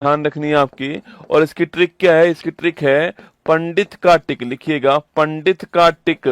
ध्यान रखनी है आपकी। और इसकी ट्रिक क्या है, इसकी ट्रिक है पंडित का टिक, लिखिएगा पंडित का टिक।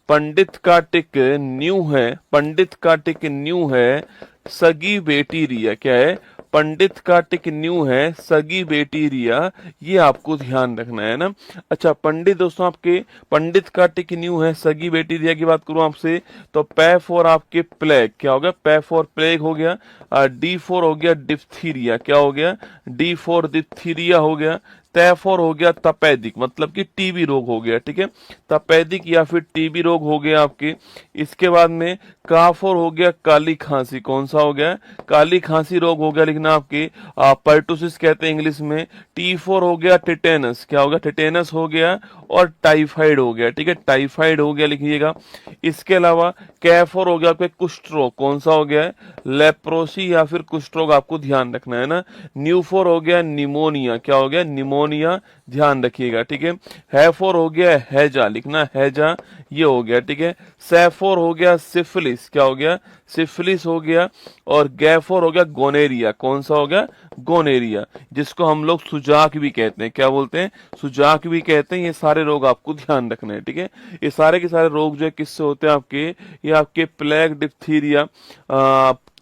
पंडित का टिक न्यू है, पंडित का टिक न्यू है, सगी बेटी रिया। क्या है, पंडित का टिक न्यू है, सगी बेटी रिया। ये आपको ध्यान रखना है ना। अच्छा पंडित दोस्तों आपके, पंडित का टिक न्यू है, सगी बेटी रिया की बात करूं आपसे तो पै फॉर आपके प्लेग, क्या हो गया, पै फॉर प्लेग हो गया। डी फोर हो गया डिप्थीरिया, क्या हो गया, डी फोर डिप्थीरिया हो गया। तैफोर हो गया तपेदिक, मतलब कि टीबी रोग हो गया, ठीक है, तपेदिक या फिर टीबी रोग हो गया आपके। इसके बाद में काफोर हो गया काली खांसी, कौन सा हो गया, काली खांसी रोग हो गया, लिखना आपके पर्टुसिस कहते हैं इंग्लिश में। टी फोर हो गया टिटेनस, क्या हो गया, टिटेनस हो गया। और टाइफाइड हो गया, ठीक है, टाइफाइड हो गया लिखिएगा। इसके अलावा कैफोर हो गया आपके कुष्ठ रोग, कौन सा हो गया है, लेप्रोसी या फिर कुष्ठ रोग, आपको ध्यान रखना है ना। न्यूफोर हो गया निमोनिया, क्या हो गया, निमोनिया, ध्यान रखिएगा, ठीक है। हैफोर हो गया हैजा, लिखना हैजा, ये हो गया, ठीक है। सैफोर हो गया सिफिलिस, क्या हो गया, सिफिलिस हो गया। और गैफोर हो गया गोनेरिया, कौन सा हो गया, गोनेरिया, जिसको हम लोग सुजाक भी कहते हैं, क्या बोलते हैं, सुजाक भी कहते हैं। ये सारे रोग आपको ध्यान रखने हैं, ठीक है। ये सारे के सारे रोग जो है किससे होते हैं आपके, ये आपके प्लेग, डिप्थीरिया,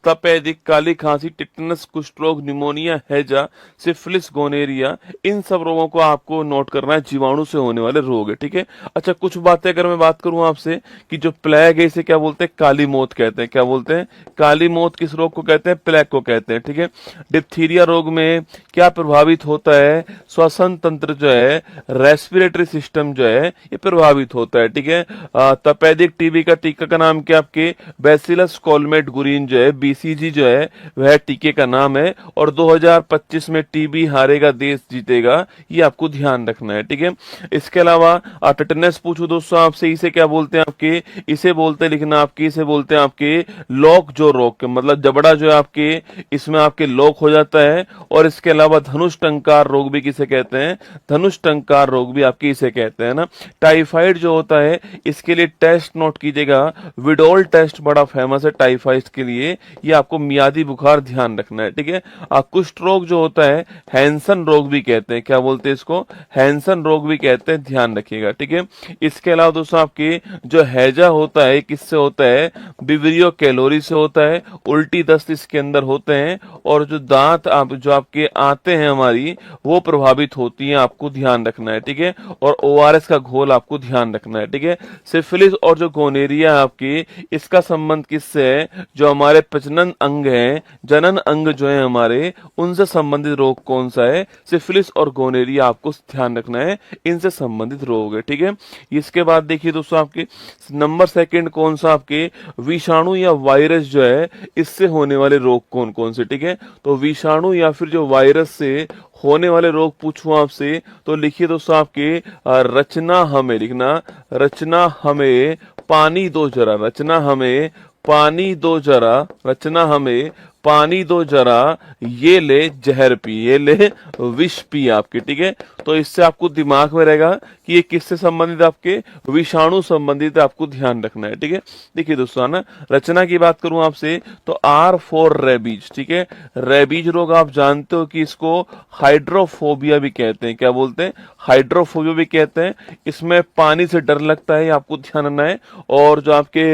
तपेदिक, काली खांसी, टिटनस, कुष्ठ रोग, निमोनिया, हैजा, सिफिलिस, गोनेरिया, इन सब रोगों को आपको नोट करना है, जीवाणु से होने वाले रोग है, ठीक है। अच्छा कुछ बातें अगर मैं बात करूं आपसे कि जो प्लेग है इसे क्या बोलते हैं, काली मौत कहते हैं, क्या बोलते हैं, काली मौत किस रोग को कहते हैं, प्लेग को कहते हैं, ठीक है। डिप्थीरिया रोग में क्या प्रभावित होता है, श्वसन तंत्र जो है, रेस्पिरेटरी सिस्टम जो है ये प्रभावित होता है, ठीक है। तपेदिक टीबी का टीका का नाम क्या आपके, बैसिलस कोलमेट गुरीन जो है, बीसीजी जो है वह टीके का नाम है। और 2025 में टीबी हारेगा देश जीतेगा, ये आपको ध्यान रखना है, ठीक है। इसके अलावा टिटेनस पूछो दोस्तों आपसे, इसे क्या बोलते हैं आपके, इसे बोलते हैं, लिखना आपके, इसे बोलते हैं आपके लॉक जो रोग, मतलब जबड़ा जो है आपके इसमें आपके लॉक हो जाता है। और इसके अलावा धनुष टंकार रोग भी किसे कहते हैं, धनुष टंकार रोग भी आपके इसे कहते हैं ना। टाइफाइड जो होता है इसके लिए टेस्ट नोट कीजिएगा, विडोल टेस्ट बड़ा फेमस है टाइफाइड के लिए, ये आपको मियादी बुखार ध्यान रखना है, ठीक है। कुष्ठ रोग जो होता है हैंसन रोग भी कहते हैं, क्या बोलते हैं इसको, हैंसन रोग भी कहते हैं, ध्यान रखिएगा, ठीक है। इसके अलावा दोस्तों आपके जो हैजा होता है किससे होता है, विब्रियो कैलोरी से होता है, उल्टी दस्त इसके अंदर होते हैं। और जो दांत जो आपके आते हैं हमारी वो प्रभावित होती हैं, आपको ध्यान रखना है, ठीक है। और ओआरएस का घोल आपको ध्यान रखना है, ठीक है। सिफिलिस और जो गोनेरिया आपकी इसका संबंध किससे है, जो हमारे प्रजनन अंग है, जनन अंग जो है हमारे, उनसे संबंधित रोग कौन सा है, सिफिलिस और गोनेरिया, आपको ध्यान रखना है, इनसे संबंधित रोग है, ठीक है। इसके बाद देखिए दोस्तों आपके नंबर सेकंड कौन सा, आपके विषाणु या वायरस जो है इससे होने वाले रोग कौन कौन से, ठीक है। तो विषाणु या फिर जो वायरस से होने वाले रोग पूछूं आपसे तो लिखिए दोस्तों आपके रचना हमें, लिखना रचना हमें पानी दो जरा, रचना हमें पानी दो जरा, रचना हमें पानी दो जरा, ये ले जहर पी, ये ले विष पी आपके, ठीक है। तो इससे आपको दिमाग में रहेगा कि ये किससे संबंधित, आपके विषाणु संबंधित, आपको ध्यान रखना है, ठीक है। देखिए दोस्तों ना, रचना की बात करूं आपसे तो आर फॉर रेबीज, ठीक है। रेबीज रोग आप जानते हो कि इसको हाइड्रोफोबिया भी कहते हैं, क्या बोलते हैं, हाइड्रोफोबिया भी कहते हैं। इसमें पानी से डर लगता है, आपको ध्यान रखना है। और जो आपके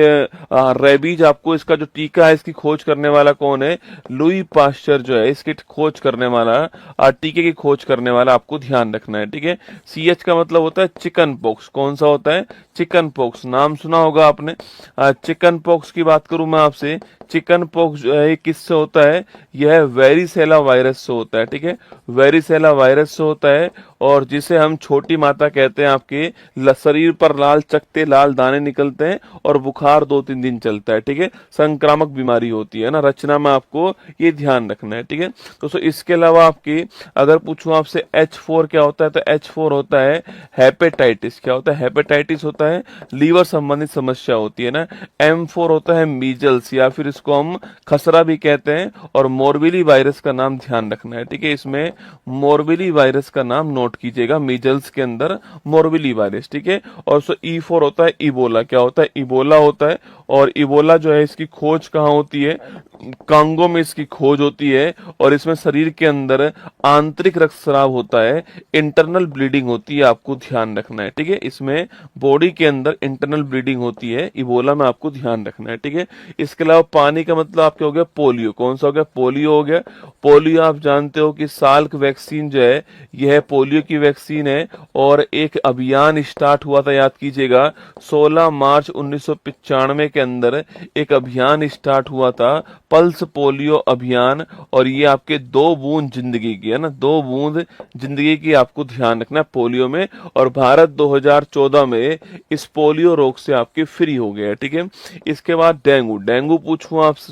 रेबीज, आपको इसका जो टीका है इसकी खोज करने वाला कौन है, लुई पाश्चर जो है इसकी खोज करने वाला, टीके की खोज करने वाला, आपको ध्यान रखना है, ठीक है। सीएच का मतलब होता है चिकन पॉक्स, कौन सा होता है, चिकन पॉक्स, नाम सुना होगा आपने। चिकन पॉक्स की बात करूं मैं आपसे, चिकन पॉक्स जो है किससे होता है, यह वेरिसेला वायरस से होता है, ठीक है, वेरिसेला वायरस से होता है। और जिसे हम छोटी माता कहते हैं, आपके शरीर पर लाल चकते लाल दाने निकलते हैं और बुखार 2-3 दिन चलता है, ठीक है, संक्रामक बीमारी होती है ना। रचना में आपको ये ध्यान रखना है, ठीक है दोस्तों। इसके अलावा आपकी अगर पूछूं आपसे H4 क्या होता है तो H4 होता है हेपेटाइटिस, क्या होता है, हेपेटाइटिस होता है, लीवर संबंधित समस्या होती है ना। M4 होता है मीजल्स या फिर इसको हम खसरा भी कहते हैं। और मोरबिली वायरस का नाम ध्यान रखना है, ठीक है, इसमें मोरबिली वायरस का नाम नोट नोट कीजिएगा, मीजल्स के अंदर मोरबिली वायरस, ठीक है। और E4 होता है इबोला। क्या होता है? इबोला होता है। और इबोला जो है इसकी खोज कहाँ होती है? कांगो में इसकी खोज होती है। और इसमें शरीर के अंदर आंतरिक रक्तस्राव होता है, इंटरनल ब्लीडिंग होती है, आपको ध्यान रखना है, ठीक है। इसमें बॉडी के अंदर इंटरनल ब्लीडिंग होती है, इबोला में आपको ध्यान रखना है, ठीक है। इसके अलावा पानी का मतलब आपके हो गया पोलियो। कौन सा हो गया? पोलियो हो गया। पोलियो आप जानते हो कि साल्क वैक्सीन जो है यह पोलियो की वैक्सीन है। और एक अभियान स्टार्ट हुआ था, याद कीजिएगा, 16 मार्च 1995 के अंदर एक अभियान स्टार्ट हुआ था, पल्स पोलियो अभियान। और ये आपके 2 बूंद जिंदगी की है ना, 2 बूंद जिंदगी की आपको ध्यान रखना है पोलियो में। और भारत 2014 में इस पोलियो रोग से आपके फ्री हो गया है, ठीक है। इसके बाद डेंगू। डेंगू पूछूं आपसे,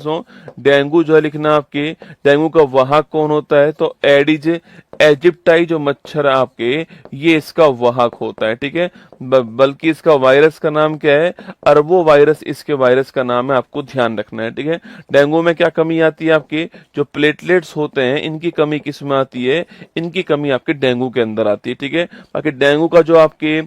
डेंगू जो है लिखना आपके, डेंगू का वाहक कौन होता है? तो एडिज एजिप्टाई जो मच्छर है आपके, ये इसका वाहक होता है, ठीक है। बल्कि इसका वायरस का नाम क्या है? अरबो वायरस इसके वायरस का नाम है, आपको ध्यान रखना है, ठीक है। डेंगू में क्या कमी आती है? आपके जो प्लेटलेट्स होते हैं इनकी कमी किस में आती है? इनकी कमी आपके डेंगू के अंदर आती है, ठीक है। बाकी डेंगू का जो आपके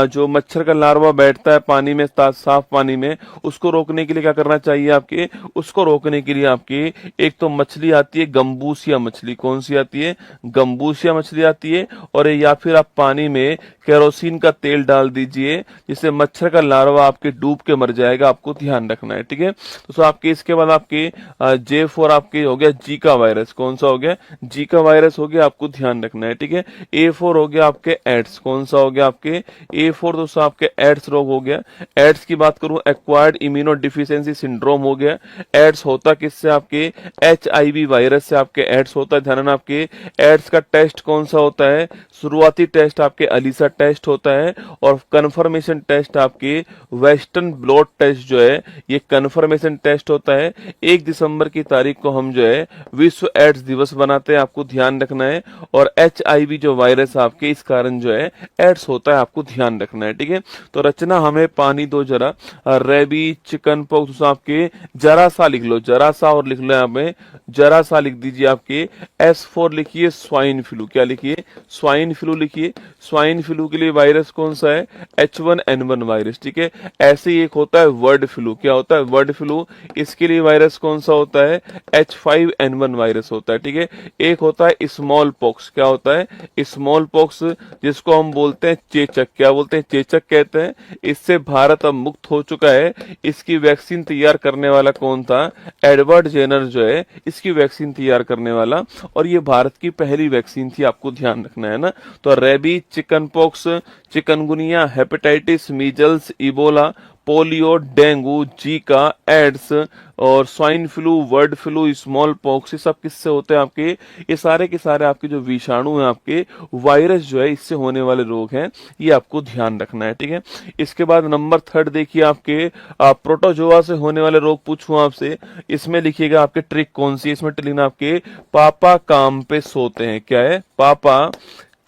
जो मच्छर का लार्वा बैठता है पानी में, साफ पानी में, उसको रोकने के लिए क्या करना चाहिए आपके? उसको रोकने के लिए आपके एक तो मछली आती है गंबूसिया मछली। कौन सी आती है? गंबूसिया मछली आती है। और या फिर आप पानी में केरोसिन का तेल डाल दीजिए, जिससे मच्छर का लार्वा आपके डूब के मर जाएगा, आपको ध्यान रखना है, ठीक है। तो आपके इसके बाद आपके J4 आपके हो गया जीका वायरस। कौन सा हो गया? जीका वायरस हो गया, आपको ध्यान रखना है, ठीक है। A4 हो गया आपके एड्स। कौन सा हो गया आपके? A4 दोस्तों आपके एड्स रोग हो गया। एड्स की बात करूं, एक्वायर्ड इम्यूनो डिफिशियंसी सिंड्रोम हो गया। एड्स होता किससे? आपके HIV वायरस से आपके एड्स होता है। ध्यान, आपके एड्स का टेस्ट कौन सा होता है? शुरुआती टेस्ट आपके अलीसा टेस्ट होता है। और कंफर्मेशन टेस्ट आपके वेस्टर्न ब्लॉट टेस्ट जो है ये कंफर्मेशन टेस्ट होता है। 1 दिसंबर की तारीख को हम जो है विश्व एड्स दिवस बनाते हैं, आपको ध्यान रखना है। और HIV जो वायरस आपके इस कारण जो है एड्स होता है, आपको ध्यान रखना है, ठीक है। तो रचना हमें पानी दो जरा, रेबी चिकन पॉक्स आपके जरा सा लिख लो, जरा सा और लिख लो, यहाँ पे जरा सा लिख दीजिए। आपके S4 लिखिए स्वाइन फ्लू। क्या लिखिए? स्वाइन फ्लू लिखिए। स्वाइन फ्लू के लिए वायरस कौन सा है? H1N1 वायरस, ठीक है। ऐसे ही एक होता है वर्ड फ्लू। क्या होता है? Bird flu. इसके लिए वायरस कौन सा होता है? H5N1 वायरस होता है, ठीक है। एक होता है स्मॉल पॉक्स। क्या होता है? स्मॉल पॉक्स, जिसको हम बोलते हैं चेचक। क्या बोलते हैं? चेचक कहते हैं। इससे भारत अब मुक्त हो चुका है। इसकी वैक्सीन तैयार करने वाला कौन था? एडवर्ड जेनर जो है इसकी वैक्सीन तैयार करने वाला, और ये भारत की पहली वैक्सीन थी, आपको ध्यान रखना है ना। तो rabies, chickenpox, chikungunya, hepatitis, measles, Ebola, polio, dengue, Zika, AIDS और swine flu, bird flu, smallpox, ये सब किससे होते हैं आपके? ये सारे के सारे आपके जो विषाणु हैं, आपके वायरस जो है, इससे होने वाले रोग हैं, ये आपको ध्यान रखना है, ठीक है। इसके बाद नंबर 3 देखिए, आपके प्रोटोजोआ से होने वाले रोग पूछूं आपसे, इसमें लिखिएगा आपके ट्रिक कौन सी है? इसमें ट्रिक आपके पापा काम पे सोते हैं। क्या है? पापा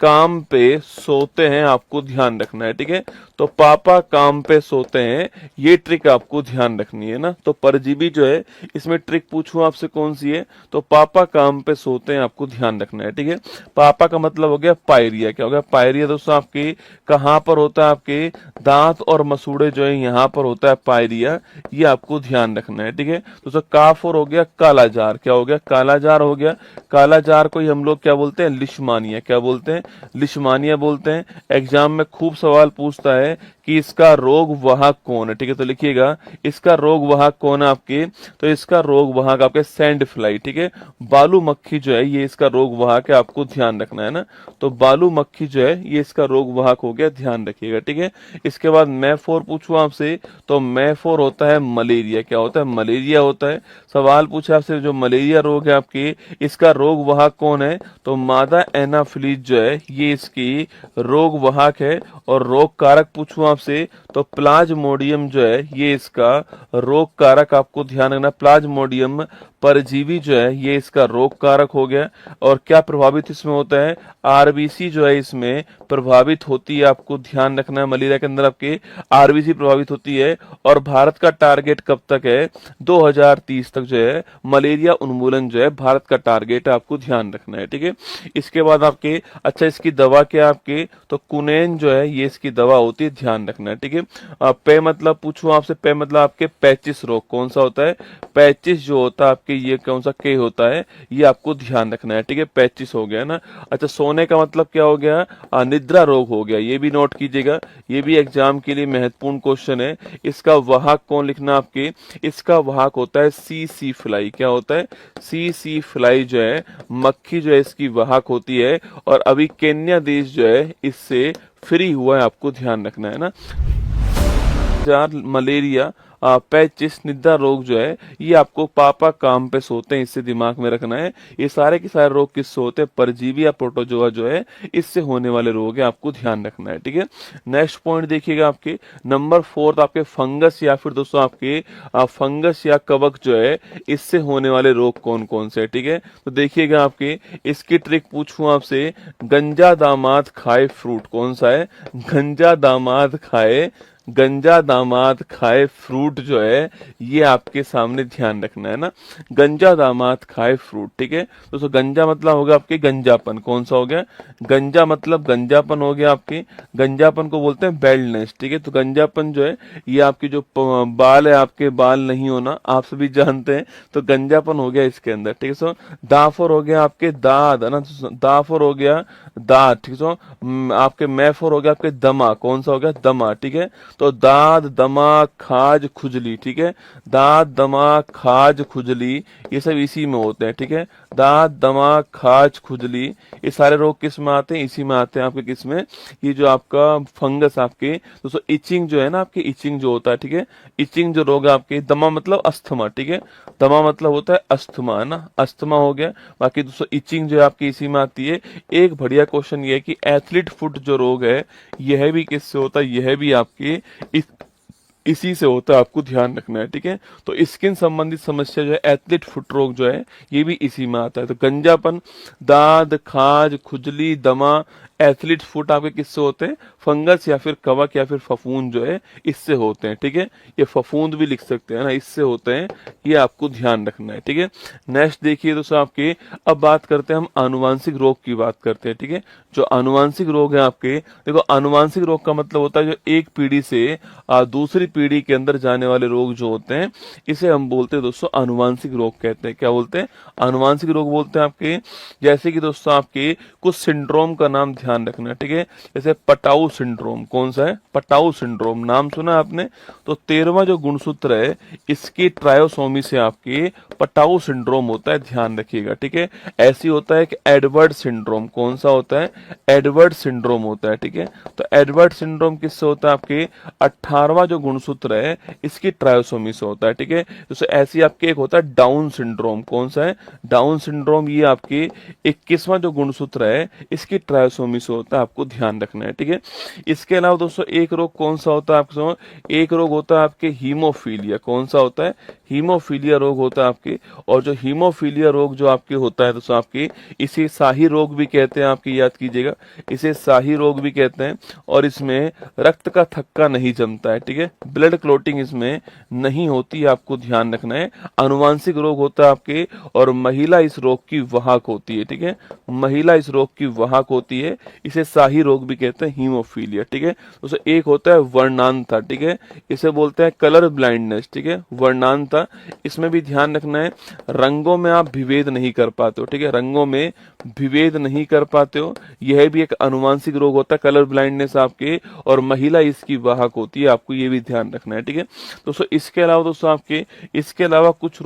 काम पे सोते हैं, आपको ध्यान रखना है, ठीक है। तो पापा काम पे सोते हैं, ये ट्रिक आपको ध्यान रखनी है ना। तो परजीवी जो है इसमें ट्रिक पूछूं आपसे कौन सी है? तो पापा काम पे सोते हैं, आपको ध्यान रखना है, ठीक है। पापा का मतलब हो गया पायरिया। क्या हो गया? पायरिया दोस्तों आपके कहां पर होता है? आपके दांत और मसूड़े जो है यहाँ पर होता है पायरिया, ये आपको ध्यान रखना है, ठीक है। दोस्तों काफ और हो गया कालाजार। क्या हो गया? कालाजार हो गया। कालाजार को ही हम लोग क्या बोलते हैं? लिशमानिया। क्या बोलते हैं? लिशमानिया बोलते हैं। एग्जाम में खूब सवाल पूछता है कि इसका रोग वाहक कौन है, ठीक है। तो लिखिएगा इसका रोग वाहक कौन है आपके? तो इसका रोग वाहक आपके सैंड फ्लाई, ठीक है। बालू मक्खी जो है ये इसका रोग वाहक है, आपको ध्यान रखना है ना। तो बालू मक्खी जो है ये इसका रोग वाहक हो गया, ध्यान रखिएगा, ठीक है। इसके बाद मैं4 पूछूं आपसे, तो मैं4 होता है मलेरिया। क्या होता है? मलेरिया होता है। सवाल पूछा आपसे, जो मलेरिया रोग है आपके, इसका रोग वाहक कौन है? तो मादा एनाफिलीज जो है ये इसकी रोग वाहक है। और रोग कारक पूछूं आपसे, तो प्लाज्मोडियम जो है ये इसका रोग कारक आपको ध्यान रखना। प्लाज्मोडियम परजीवी जो है ये इसका रोग कारक हो गया। और क्या प्रभावित इसमें होता है, आरबीसी जो है इसमें प्रभावित होती है, आपको ध्यान रखना है। मलेरिया के अंदर आपके आरबीसी प्रभावित होती है। और भारत का टारगेट कब तक है, 2030 तक जो है मलेरिया उन्मूलन जो है भारत का टारगेट है, आपको ध्यान रखना है। ठीक है, इसके बाद आपके, अच्छा इसकी दवा क्या आपके, तो कुनेन जो है ये इसकी दवा होती है, ध्यान रखना है। ठीक है, पे मतलब पूछूं आपसे, पे मतलब आपके पैचिस रोग कौन सा होता है, पैचिस जो होता है आपके ये कौन सा के होता है, ये आपको ध्यान रखना है। ठीक है, पैचिस हो गया ना। अच्छा सोने का मतलब क्या हो गया, निद्रा रोग हो गया, ये भी नोट कीजिएगा, ये भी एग्जाम के लिए महत्वपूर्ण क्वेश्चन है। इसका वाहक कौन लिखना आपके, इसका वाहक होता है सी फ्लाई। क्या होता है, सी फ्लाई जो है मक्खी जो है इसकी वाहक होती है। और अभी केन्या देश जो है इससे फ्री हुआ है, आपको ध्यान रखना है ना। मलेरिया, पैचिस, निद्रा रोग जो है ये आपको पापा काम पे सोते हैं, इससे दिमाग में रखना है। ये सारे के सारे रोग किससे होते हैं, परजीवी या प्रोटोजोआ जो है इससे होने वाले रोग है, आपको ध्यान रखना है। ठीक है, नेक्स्ट पॉइंट देखिएगा आपके नंबर 4 आपके फंगस या फिर दोस्तों आपके फंगस या कवक जो है इससे होने वाले रोग कौन कौन से है। ठीक है, तो देखिएगा आपके, इसकी ट्रिक पूछूं आपसे, गंजा दामाद खाए फ्रूट कौन सा है, गंजा दामाद खाए फ्रूट जो है ये आपके सामने ध्यान रखना है ना, गंजा दामाद खाए फ्रूट। ठीक है दोस्तों, गंजा मतलब होगा आपके गंजापन, कौन सा हो गया, गंजा मतलब गंजापन हो गया आपके, गंजापन को बोलते हैं बेल्डनेस। ठीक है, तो गंजापन जो है ये आपकी जो बाल है, आपके बाल नहीं होना, आप सभी जानते हैं, तो गंजापन हो गया इसके अंदर। ठीक है सो, दाफर हो गया आपके दाद है ना, दाफर हो गया दाद। ठीक है सो, आपके मैफर हो गया आपके दमा, कौन सा हो गया, दमा। ठीक है, तो दाद, दमा, खाज, खुजली। ठीक है, दाद, दमा, खाज, खुजली ये सब इसी में होते हैं। ठीक है, दाद, दमा, खाज, खुजली ये सारे रोग किस में आते हैं, इसी में आते हैं आपके, किस में, ये जो आपका फंगस आपके दोस्तों, इचिंग जो है ना आपकी, इचिंग जो होता है। ठीक है, इचिंग जो रोग है आपके, दमा मतलब अस्थमा। ठीक है, दमा मतलब होता है अस्थमा है ना, अस्थमा हो गया। बाकी दोस्तों इचिंग जो है आपकी इसी में आती है। एक बढ़िया क्वेश्चन ये है कि एथलीट फुट जो रोग है यह भी किससे होता है, यह भी आपके इसी से होता है, आपको ध्यान रखना है। ठीक है, तो स्किन संबंधित समस्या जो है, एथलीट फुट रोग जो है ये भी इसी में आता है। तो गंजापन, दाद, खाज, खुजली, दमा, एथलीट फुट आपके किससे होते हैं, फंगस या फिर कवक या फिर फफूंद जो है इससे होते हैं। ठीक है, ये फफूंद भी लिख सकते हैं ना, इससे होते हैं, ये आपको ध्यान रखना है। ठीक है, नेक्स्ट देखिए दोस्तों आपके, अब बात करते हैं हम आनुवांशिक रोग की बात करते हैं। ठीक है, जो आनुवांशिक रोग है आपके, देखो आनुवांशिक रोग का मतलब होता है जो एक पीढ़ी से दूसरी पीढ़ी के अंदर जाने वाले रोग जो होते हैं इसे हम बोलते हैं दोस्तों आनुवांशिक रोग कहते हैं। क्या बोलते हैं, आनुवांशिक रोग बोलते हैं आपके। जैसे कि दोस्तों आपके कुछ सिंड्रोम का नाम ध्यान रखना है। ठीक है, जैसे पटाऊ सिंड्रोम, कौन सा है, पटाऊ सिंड्रोम, नाम सुना आपने, तो 13वां जो गुणसूत्र है इसकी ट्रायोसोमी से आपके पटाऊ सिंड्रोम होता है, ध्यान रखिएगा। ठीक है, ऐसी होता है कि एडवर्ड सिंड्रोम, कौन सा होता है, एडवर्ड सिंड्रोम होता है। ठीक है, तो एडवर्ड सिंड्रोम किससे होता है आपके, 18वां जो गुणसूत्र है इसकी ट्रायोसोमी से होता है। ठीक है, तो ऐसी आपके एक होता है डाउन सिंड्रोम, कौन सा है, डाउन सिंड्रोम, ये आपके 21वां जो गुणसूत्र है इसकी ट्रायोसोमी से होता है, आपको ध्यान रखना है। ठीक है, इसके अलावा दोस्तों एक रोग कौन सा होता है आपको, एक रोग होता है आपके हीमोफीलिया, कौन सा होता है, हीमोफीलिया रोग होता है आपके। और जो हीमोफीलिया रोग जो आपके होता है दोस्तों आपके, इसे शाही रोग भी कहते हैं, आपकी याद कीजिएगा, इसे शाही रोग भी कहते हैं। और इसमें रक्त का थक्का नहीं जमता है। ठीक है, ब्लड क्लोटिंग इसमें नहीं होती, आपको ध्यान रखना है। आनुवांशिक रोग होता है आपके, और महिला इस रोग की वाहक होती है। ठीक है, महिला इस रोग की वाहक होती है, इसे शाही रोग भी कहते हैं, हीमोफीलिया। ठीक है, तो एक होता है वर्णांता। ठीक है, इसे बोलते हैं कलर ब्लाइंडनेस। ठीक है, वर्णांता, इसमें भी ध्यान रखना है, रंगों में आप विभेद नहीं कर पाते हो। ठीक है, रंगों में विभेद नहीं कर पाते हो, यह भी एक आनुवांशिक रोग होता है, कलर ब्लाइंडनेस आपके, और महिला इसकी वाहक होती है, आपको ये भी ध्यान रखना है। ठीक है दोस्तों, इसके अलावा दोस्तों आपके, इसके अलावा कुछ